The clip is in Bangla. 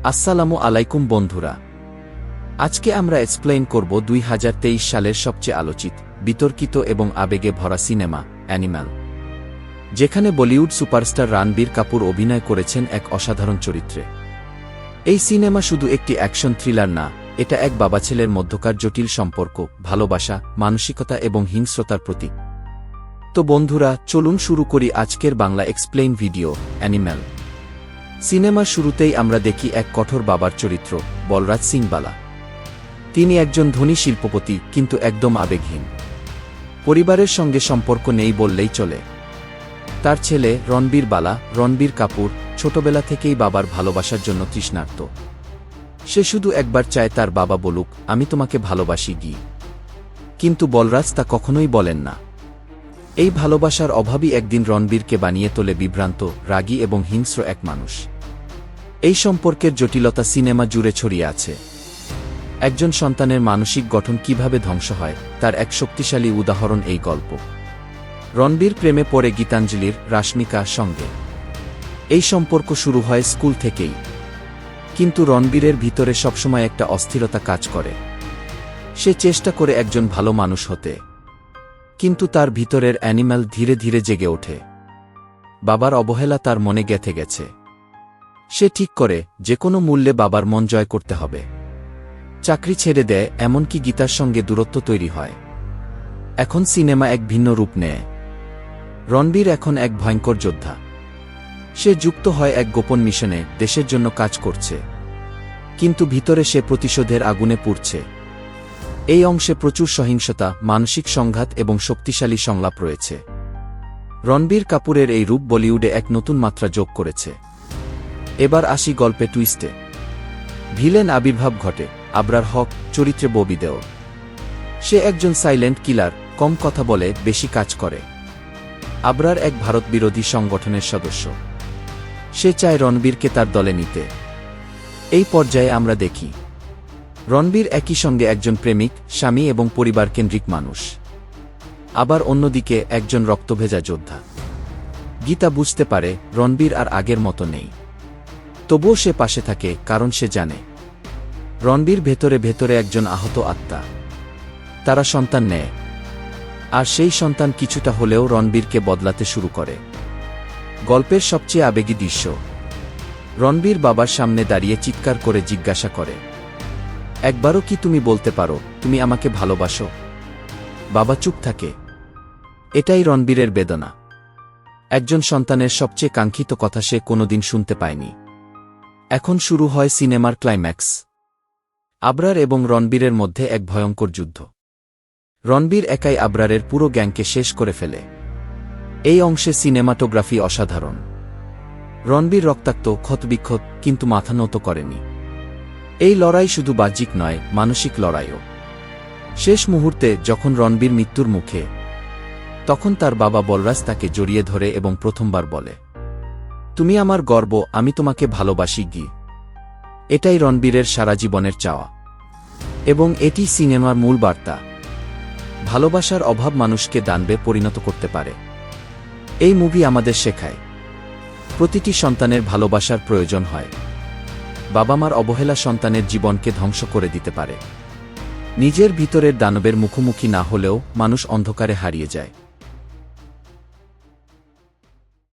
আসসালামু আলাইকুম বন্ধুরা, আজকে আমরা এক্সপ্লেইন করব 2023 সালের সবচেয়ে আলোচিত, বিতর্কিত এবং আবেগে ভরা সিনেমা অ্যানিম্যাল, যেখানে বলিউড সুপারস্টার রণবীর কাপুর অভিনয় করেছেন এক অসাধারণ চরিত্রে। এই সিনেমা শুধু একটি অ্যাকশন থ্রিলার না, এটা এক বাবা ছেলের মধ্যকার জটিল সম্পর্ক, ভালোবাসা, মানসিকতা এবং হিংস্রতার প্রতীক। তো বন্ধুরা, চলুন শুরু করি আজকের বাংলা এক্সপ্লেইন ভিডিও অ্যানিম্যাল। সিনেমার শুরুতেই আমরা দেখি এক কঠোর বাবার চরিত্র, বলরাজ সিং বালা। তিনি একজন ধনী শিল্পপতি, কিন্তু একদম আবেগহীন। পরিবারের সঙ্গে সম্পর্ক নেই বললেই চলে। তার ছেলে রণবীর বালা, রণবীর কাপুর, ছোটবেলা থেকেই বাবার ভালোবাসার জন্য তৃষ্ণার্ত। সে শুধু একবার চায় তার বাবা বলুক, আমি তোমাকে ভালোবাসি গি। কিন্তু বলরাজ তা কখনোই বলেন না। এই ভালোবাসার অভাবই একদিন রণবীরকে বানিয়ে তোলে বিভ্রান্ত, রাগী এবং হিংস্র এক মানুষ। এই সম্পর্কের জটিলতা সিনেমা জুড়ে ছড়িয়ে আছে। একজন সন্তানের মানসিক গঠন কিভাবে ধ্বংস হয়, তার এক শক্তিশালী উদাহরণ এই গল্প। রণবীর প্রেমে পড়ে গীতাঞ্জলির, রাশমিকা সঙ্গে। এই সম্পর্ক শুরু হয় স্কুল থেকেই। কিন্তু রণবীরের ভিতরে সবসময় একটা অস্থিরতা কাজ করে। সে চেষ্টা করে একজন ভালো মানুষ হতে, কিন্তু তার ভিতরের অ্যানিম্যাল ধীরে ধীরে জেগে ওঠে। বাবার অবহেলা তার মনে গেঁথে গেছে। সে ঠিক করে যে কোনো মূল্যে বাবার মন জয় করতে হবে। চাকরি ছেড়ে দেয়, এমনকি গীতার সঙ্গে দূরত্ব তৈরি হয়। এখন সিনেমা এক ভিন্ন রূপ নেয়। রণবীর এখন এক ভয়ঙ্কর যোদ্ধা। সে যুক্ত হয় এক গোপন মিশনে, দেশের জন্য কাজ করছে। কিন্তু ভিতরে সে প্রতিশোধের আগুনে পুড়ছে। এই অংশে প্রচুর সহিংসতা, মানসিক সংঘাত এবং শক্তিশালী সংলাপ রয়েছে। রণবীর কাপুরের এই রূপ বলিউডে এক নতুন মাত্রা যোগ করেছে। এবার আসি গল্পে টুইস্টে। ভিলেন আবির্ভাব ঘটে, আবরার হক চরিত্রে ববি দেও। সে একজন সাইলেন্ট কিলার, কম কথা বলে, বেশি কাজ করে। আবরার এক ভারতবিরোধী সংগঠনের সদস্য। সে চায় রণবীরকে তার দলে নিতে। এই পর্যায়ে আমরা দেখি রণবীর একই সঙ্গে একজন প্রেমিক, স্বামী এবং পরিবারকেন্দ্রিক মানুষ। আবার অন্যদিকে একজন রক্তভেজা যোদ্ধা। গীতা বুঝতে পারে রণবীর আর আগের মতো নেই। তবুও সে পাশে থাকে, কারণ সে জানে রণবীর ভেতরে ভেতরে একজন আহত আত্মা। তারা সন্তান নেয়, আর সেই সন্তান কিছুটা হলেও রণবীরকে বদলাতে শুরু করে। গল্পের সবচেয়ে আবেগী দৃশ্য, রণবীর বাবার সামনে দাঁড়িয়ে চিৎকার করে জিজ্ঞাসা করে, একবারও কি তুমি বলতে পারো তুমি আমাকে ভালোবাসো? বাবা চুপ থাকে। এটাই রণবীরের বেদনা। একজন সন্তানের সবচেয়ে কাঙ্ক্ষিত কথা সে কোনোদিন শুনতে পায়নি। এখন শুরু হয় সিনেমার ক্লাইম্যাক্স। আবরার এবং রণবীরের মধ্যে এক ভয়ঙ্কর যুদ্ধ। রণবীর একাই আবরারের পুরো গ্যাংকে শেষ করে ফেলে। এই অংশে সিনেমাটোগ্রাফি অসাধারণ। রণবীর রক্তাক্ত, ক্ষতবিক্ষত, কিন্তু মাথা নত করেনি। এই লড়াই শুধু বাহ্যিক নয়, মানসিক লড়াইও। শেষ মুহূর্তে যখন রণবীর মৃত্যুর মুখে, তখন তার বাবা বলরাজ তাকে জড়িয়ে ধরে এবং প্রথমবার বলে, তুমি আমার গর্ব, আমি তোমাকে ভালোবাসি গি। এটাই রণবীরের সারা জীবনের চাওয়া। এবং এটি সিনেমার মূল বার্তা। ভালোবাসার অভাব মানুষকে দানবে পরিণত করতে পারে। এই মুভি আমাদের শেখায় প্রতিটি সন্তানের ভালোবাসার প্রয়োজন হয়। বাবা মার অবহেলা সন্তানের জীবনকে ধ্বংস করে দিতে পারে। নিজের ভিতরের দানবের মুখোমুখি না হলেও মানুষ অন্ধকারে হারিয়ে যায়।